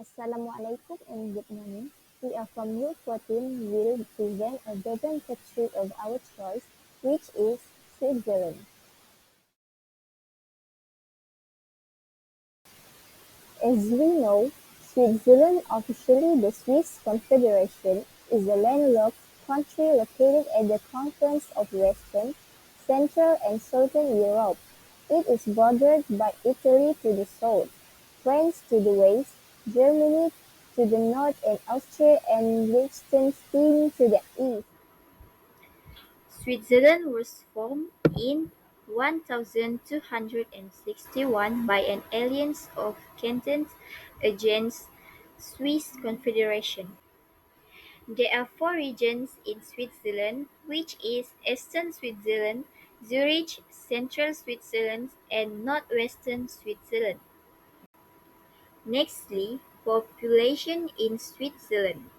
Assalamualaikum and good morning. We are from Group 14 will present a Belgian country of our choice, which is Switzerland. As we know, Switzerland, officially the Swiss Confederation, is a landlocked country located at the confluence of Western, Central and Southern Europe. It is bordered by Italy to the south, France to the west, Germany to the north and Austria and Liechtenstein to the east. Switzerland was formed in 1261 by an alliance of cantons against Swiss Confederation. There are four regions in Switzerland, which is Eastern Switzerland, Zurich, Central Switzerland, and Northwestern Switzerland. Nextly, population in Switzerland.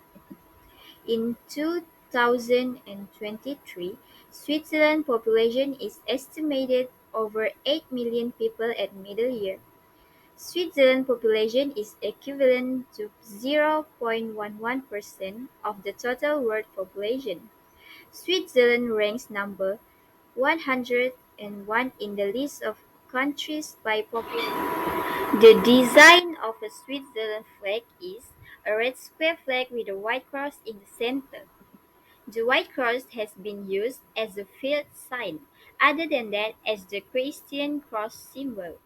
In 2023, Switzerland population is estimated over 8 million people at middle year. Switzerland population is equivalent to 0.11% of the total world population. Switzerland ranks number 101 in the list of countries by population. The design of a Switzerland flag is a red square flag with a white cross in the center. The white cross has been used as a field sign, other than that as the Christian cross symbol.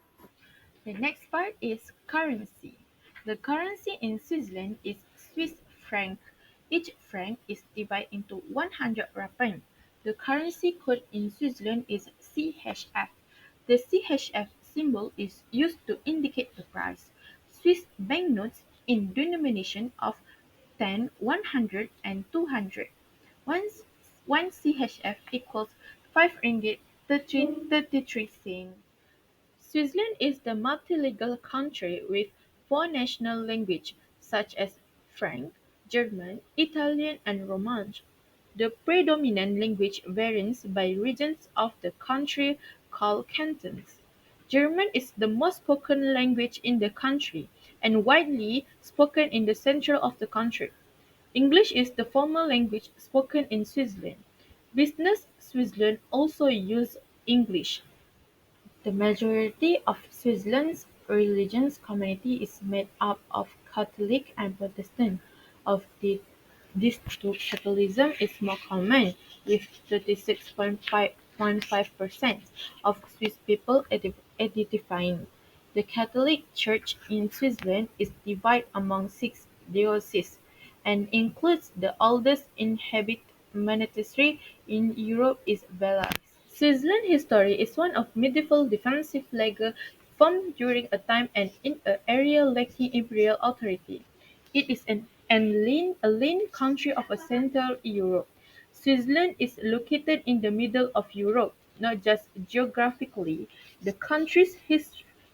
The next part is currency. The currency in Switzerland is Swiss franc. Each franc is divided into 100 rappen. The currency code in Switzerland is CHF. The CHF symbol is used to indicate the price. Swiss banknotes in denomination of 10, 100 and 200. One CHF equals 5 ringgit 33 cents. Switzerland is the multilingual country with four national languages, such as French, German, Italian, and Romance. The predominant language varies by regions of the country called cantons. German is the most spoken language in the country and widely spoken in the center of the country. English is the formal language spoken in Switzerland. Business Switzerland also use English. The majority of Switzerland's religious community is made up of Catholic and Protestant. Of these two, Catholicism is more common, with 36.5% of Swiss people identifying. The Catholic Church in Switzerland is divided among six dioceses and includes the oldest inhabited monastery in Europe is Bellars. Switzerland's history is one of medieval defensive league formed during a time and in an area lacking imperial authority. It is a lean country of a Central Europe. Switzerland is located in the middle of Europe, not just geographically. The country's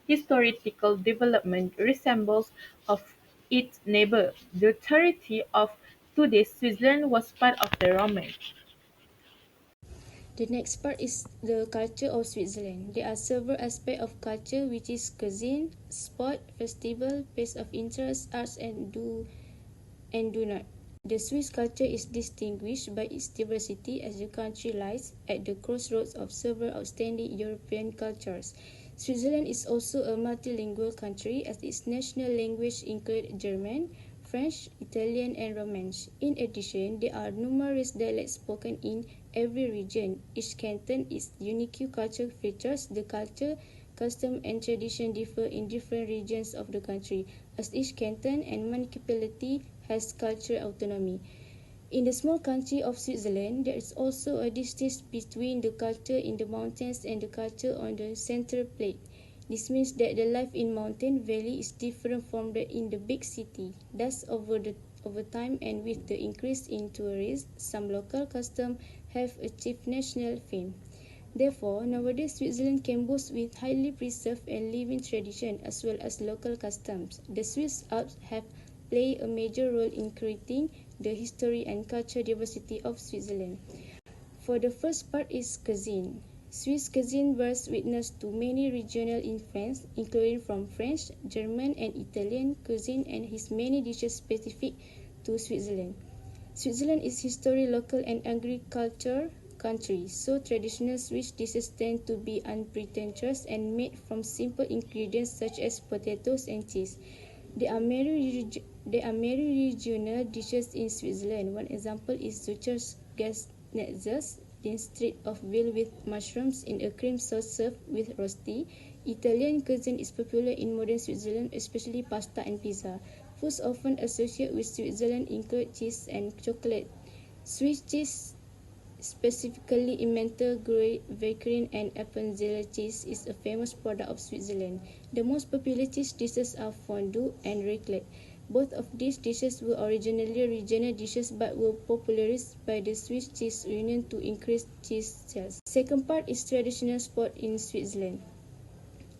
historical development resembles of its neighbor. The territory of today's Switzerland was part of the Roman. The next part is the culture of Switzerland. There are several aspects of culture, which is cuisine, sport, festival, place of interest, arts, and do not. The Swiss culture is distinguished by its diversity as the country lies at the crossroads of several outstanding European cultures. Switzerland is also a multilingual country as its national language include German, French, Italian, and Romance. In addition, there are numerous dialects spoken in every region. Each canton is unique cultural features. The culture, custom, and tradition differ in different regions of the country, as each canton and municipality has cultural autonomy. In the small country of Switzerland, there is also a distance between the culture in the mountains and the culture on the central plate. This means that the life in mountain valley is different from that in the big city. Thus, over time and with the increase in tourism, some local customs have achieved national fame. Therefore, nowadays Switzerland can boast with highly preserved and living tradition as well as local customs. The Swiss Alps have played a major role in creating the history and cultural diversity of Switzerland. For the first part is cuisine. Swiss cuisine bears witness to many regional influences, including from French, German, and Italian cuisine, and has many dishes specific to Switzerland. Switzerland is historically local and agricultural country, so traditional Swiss dishes tend to be unpretentious and made from simple ingredients such as potatoes and cheese. There are many regional dishes in Switzerland. One example is Zucker's Gasnetzes, instead of veal with mushrooms in a cream sauce served with rosti. Italian cuisine is popular in modern Switzerland, especially pasta and pizza. Foods often associated with Switzerland include cheese and chocolate. Swiss cheese, specifically Emmental, Gruyere, Valkyrie, and Appenzeller cheese, is a famous product of Switzerland. The most popular cheese dishes are fondue and raclette. Both of these dishes were originally regional dishes but were popularized by the Swiss Cheese Union to increase cheese sales. Second part is traditional sport in Switzerland.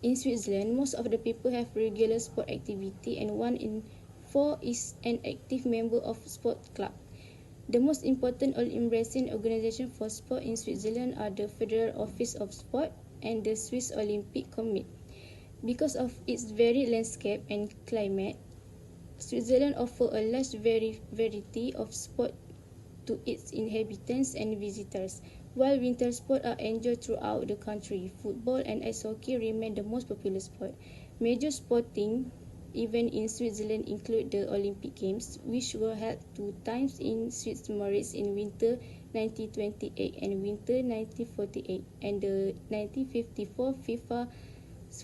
In Switzerland, most of the people have regular sport activity, and 1 in 4 is an active member of sport club. The most important all-embracing organization for sport in Switzerland are the Federal Office of Sport and the Swiss Olympic Committee. Because of its varied landscape and climate, Switzerland offers a large variety of sport to its inhabitants and visitors. While winter sports are enjoyed throughout the country, football and ice hockey remain the most popular sport. Major sporting events in Switzerland include the Olympic Games, which were held 2 times in Swiss Moritz in winter 1928 and winter 1948, and the 1954 FIFA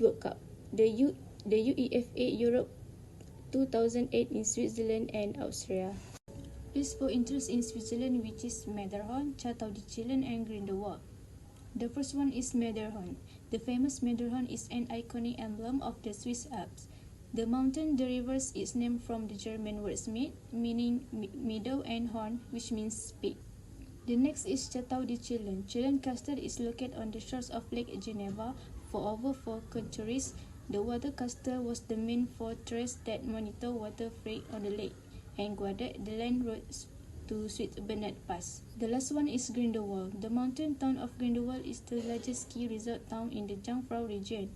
World Cup, the UEFA Europe 2008 in Switzerland and Austria. Place for interest in Switzerland, which is Matterhorn, Château-de-Chillon, and Grindelwald. The first one is Matterhorn. The famous Matterhorn is an iconic emblem of the Swiss Alps. The mountain derives its name from the German word "Schmidt", meaning meadow, and horn, which means peak. The next is Château-de-Chillon. Chillon Castle is located on the shores of Lake Geneva. For over 4 centuries, the water castle was the main fortress that monitored water flow on the lake and guarded the land roads to Swiss-Bernard Pass. The last one is Grindelwald. The mountain town of Grindelwald is the largest ski resort town in the Jungfrau region.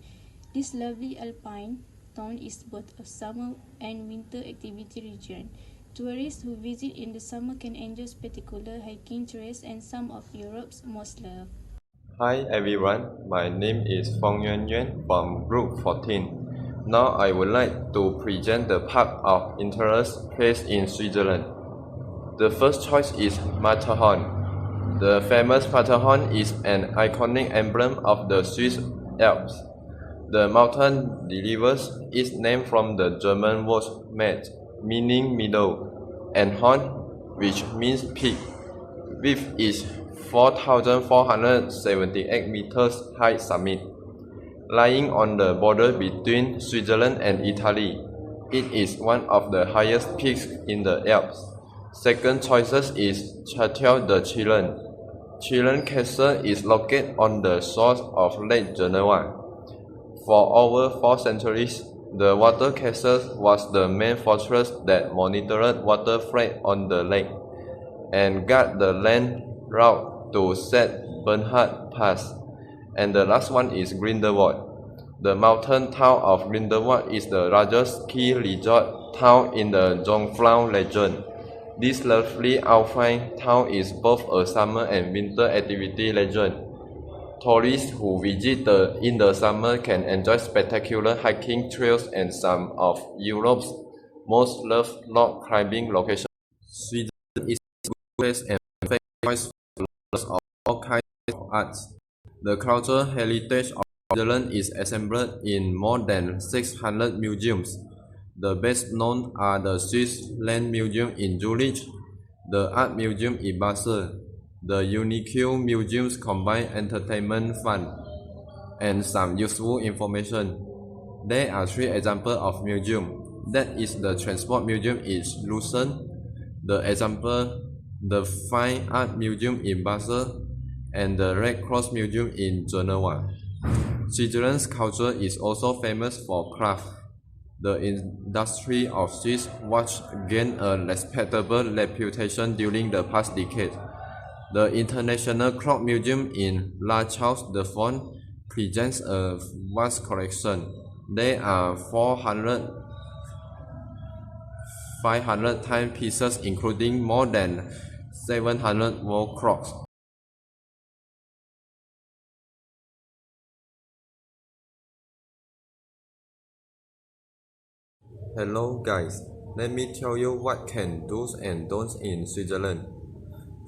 This lovely alpine town is both a summer and winter activity region. Tourists who visit in the summer can enjoy spectacular hiking trails and some of Europe's most loved. Hi everyone, my name is Fong Yuan Yuan from Group 14. Now I would like to present the park of interest placed in Switzerland. The first choice is Matterhorn. The famous Matterhorn is an iconic emblem of the Swiss Alps. The mountain derives its name from the German word "Met", meaning meadow, and "Horn", which means peak, with its 4,478 meters high summit. Lying on the border between Switzerland and Italy, it is one of the highest peaks in the Alps. Second choice is Château-de-Chillon. Chillon Castle is located on the shores of Lake Geneva. For over 4 centuries, the water castle was the main fortress that monitored water flow on the lake and guarded the land route to St. Bernard Pass. And the last one is Grindelwald. The mountain town of Grindelwald is the largest ski resort town in the Jungfrau region. This lovely alpine town is both a summer and winter activity region. Tourists who visit in the summer can enjoy spectacular hiking trails and some of Europe's most loved rock climbing locations. Sweden is a good place and famous for lovers of all kinds of arts. The cultural heritage of Switzerland is assembled in more than 600 museums. The best known are the Swiss Land Museum in Zurich, the Art Museum in Basel. The Unicule museums combine entertainment, fun, and some useful information. There are 3 examples of museums. That is the Transport Museum in Lucerne, the Fine Art Museum in Basel, and the Red Cross Museum in Geneva. Switzerland's culture is also famous for craft. The industry of Swiss watch gained a respectable reputation during the past decade. The International Clock Museum in La Chaux-de-Fonds presents a vast collection. There are 500 timepieces, including more than 700 wall clocks. Hello guys, let me tell you what can do's and don'ts in Switzerland.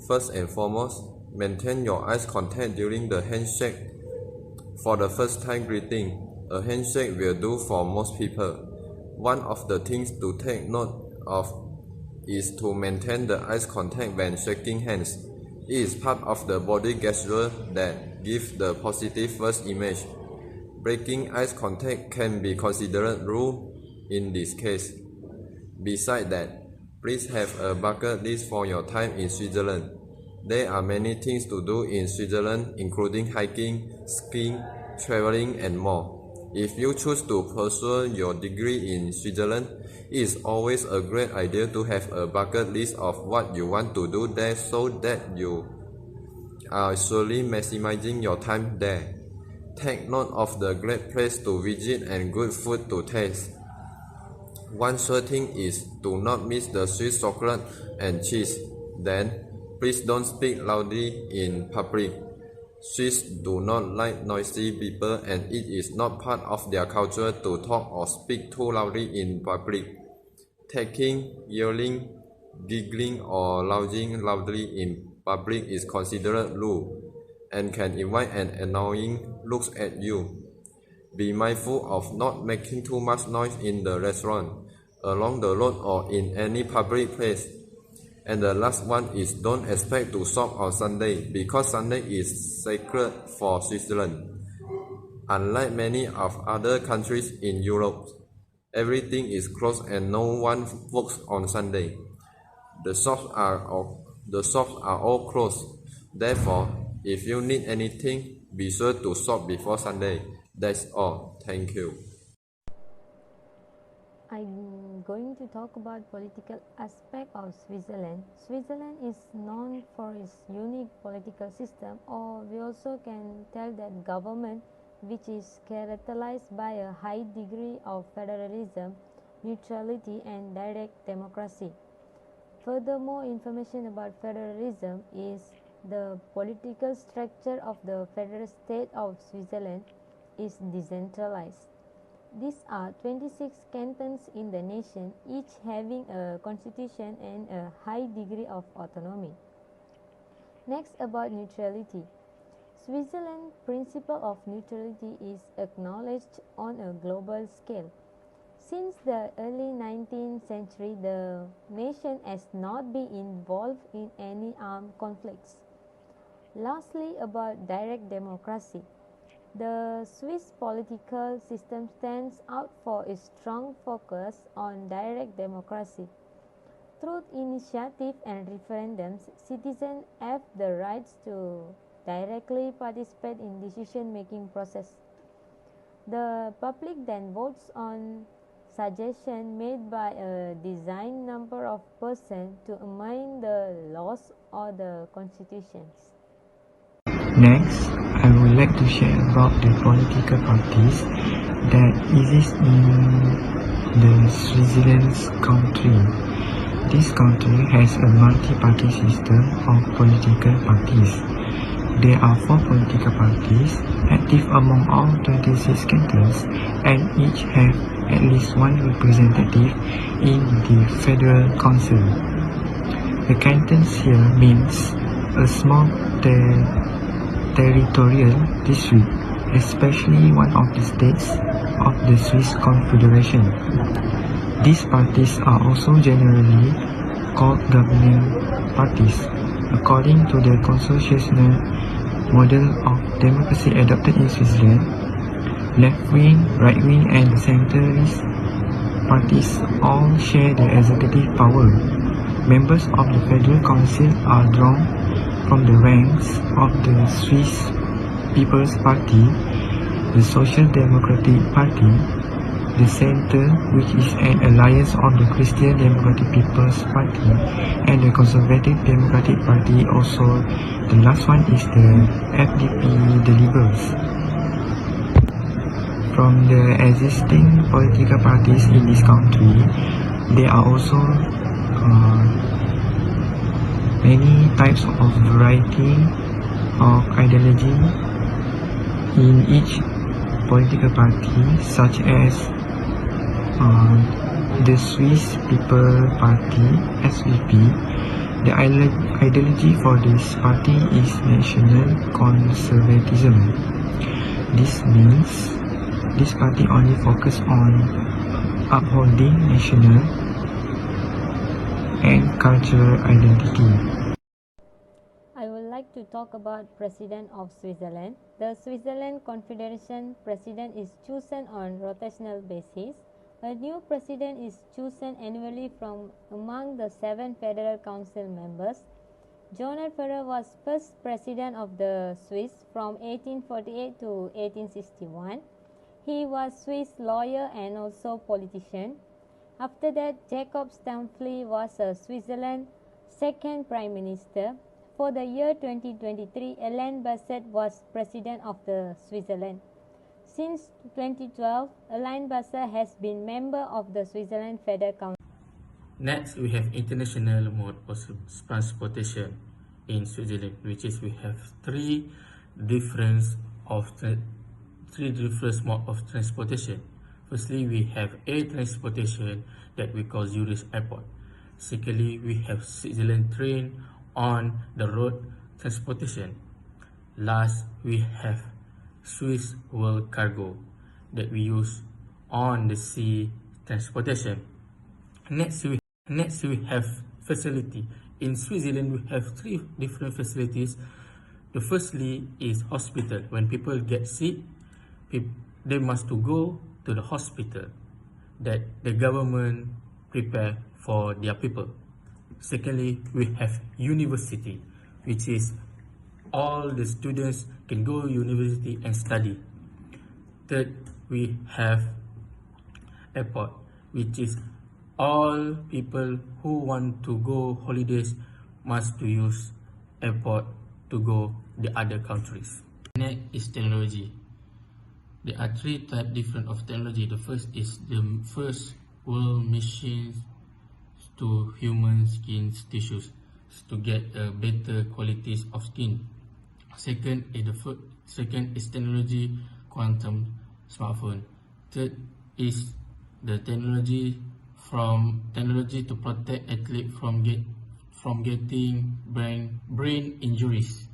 First and foremost, maintain your eye contact during the handshake. For the first time greeting, a handshake will do for most people. One of the things to take note of is to maintain the eye contact when shaking hands. It is part of the body gesture that gives the positive first image. Breaking eye contact can be considered rude in this case. Besides that, please have a bucket list for your time in Switzerland. There are many things to do in Switzerland, including hiking, skiing, traveling, and more. If you choose to pursue your degree in Switzerland, it is always a great idea to have a bucket list of what you want to do there so that you are surely maximizing your time there. Take note of the great place to visit and good food to taste. One sure thing is do not miss the Swiss chocolate and cheese. Then, please don't speak loudly in public. Swiss do not like noisy people, and it is not part of their culture to talk or speak too loudly in public. Talking, yelling, giggling, or lounging loudly in public is considered rude and can invite an annoying look at you. Be mindful of not making too much noise in the restaurant, along the road, or in any public place. And the last one is don't expect to shop on Sunday, because Sunday is sacred for Switzerland. Unlike many of other countries in Europe, everything is closed and no one works on Sunday. The shops are all closed. Therefore, if you need anything, be sure to shop before Sunday. That's all. Thank you. I'm going to talk about political aspect of Switzerland. Switzerland is known for its unique political system, or we also can tell that government, which is characterized by a high degree of federalism, neutrality, and direct democracy. Furthermore, information about federalism is the political structure of the federal state of Switzerland is decentralized. These are 26 cantons in the nation, each having a constitution and a high degree of autonomy. Next, about neutrality. Switzerland's principle of neutrality is acknowledged on a global scale. Since the early 19th century, the nation has not been involved in any armed conflicts. Lastly, about direct democracy. The Swiss political system stands out for its strong focus on direct democracy. Through initiative and referendums, citizens have the rights to directly participate in decision-making process. The public then votes on suggestions made by a designated number of persons to amend the laws or the constitutions. Next, I would like to share about the political parties that exist in the Switzerland's country. This country has a multi-party system of political parties. There are 4 political parties active among all 26 cantons, and each have at least one representative in the Federal Council. The cantons here means a small territorial district, especially one of the states of the Swiss Confederation. These parties are also generally called governing parties. According to the constitutional model of democracy adopted in Switzerland, left-wing, right-wing, and centrist parties all share the executive power. Members of the Federal Council are drawn from the ranks of the Swiss People's Party, the Social Democratic Party, the Centre, which is an alliance of the Christian Democratic People's Party and the Conservative Democratic Party. Also, the last one is the FDP, the Liberals. From the existing political parties in this country, there are also many types of variety of ideology in each political party, such as the Swiss People Party (SVP). The ideology for this party is national conservatism. This means this party only focus on upholding national and cultural identity. I would like to talk about President of Switzerland. The Switzerland Confederation President is chosen on rotational basis. A new president is chosen annually from among the 7 Federal Council members. Johann Ferrer was first president of the Swiss from 1848 to 1861. He was Swiss lawyer and also politician. After that, Jacob Steinfly was Switzerland's second prime minister. For the year 2023, Alain Berset was president of the Switzerland. Since 2012, Alain Berset has been member of the Switzerland Federal Council. Next, we have international mode of transportation in Switzerland, which is we have three different mode of transportation. Firstly, we have air transportation that we call Zurich Airport. Secondly, we have Switzerland train on the road transportation. Last, we have Swiss World Cargo that we use on the sea transportation. Next, we have facility. In Switzerland, we have 3 different facilities. The firstly is hospital. When people get sick, they must to go to the hospital that the government prepare for their people. Secondly, we have university, which is all the students can go to university and study. Third, we have airport, which is all people who want to go holidays must to use airport to go the other countries. Next is technology. There are 3 types different of technology. The first is the first world machines to human skin tissues to get a better qualities of skin. Second is technology quantum smartphone. Third is the technology to protect athlete from getting brain injuries.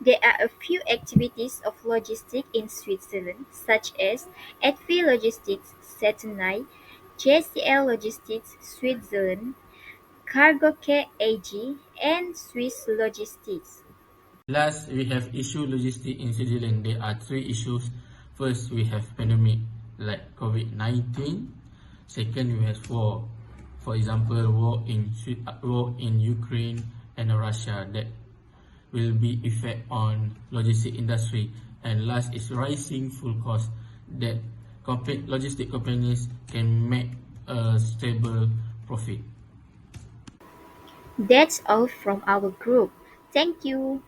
There are a few activities of logistics in Switzerland, such as Advi Logistics Saturday, JCL Logistics Switzerland, Cargocare AG, and Swiss Logistics. Last, we have issue logistics in Switzerland. There are 3 issues. First, we have pandemic like COVID-19. Second, we have war. For example, war in Ukraine and Russia that will be effect on logistic industry. And last is rising fuel cost that logistic companies can make a stable profit. That's all from our group. Thank you.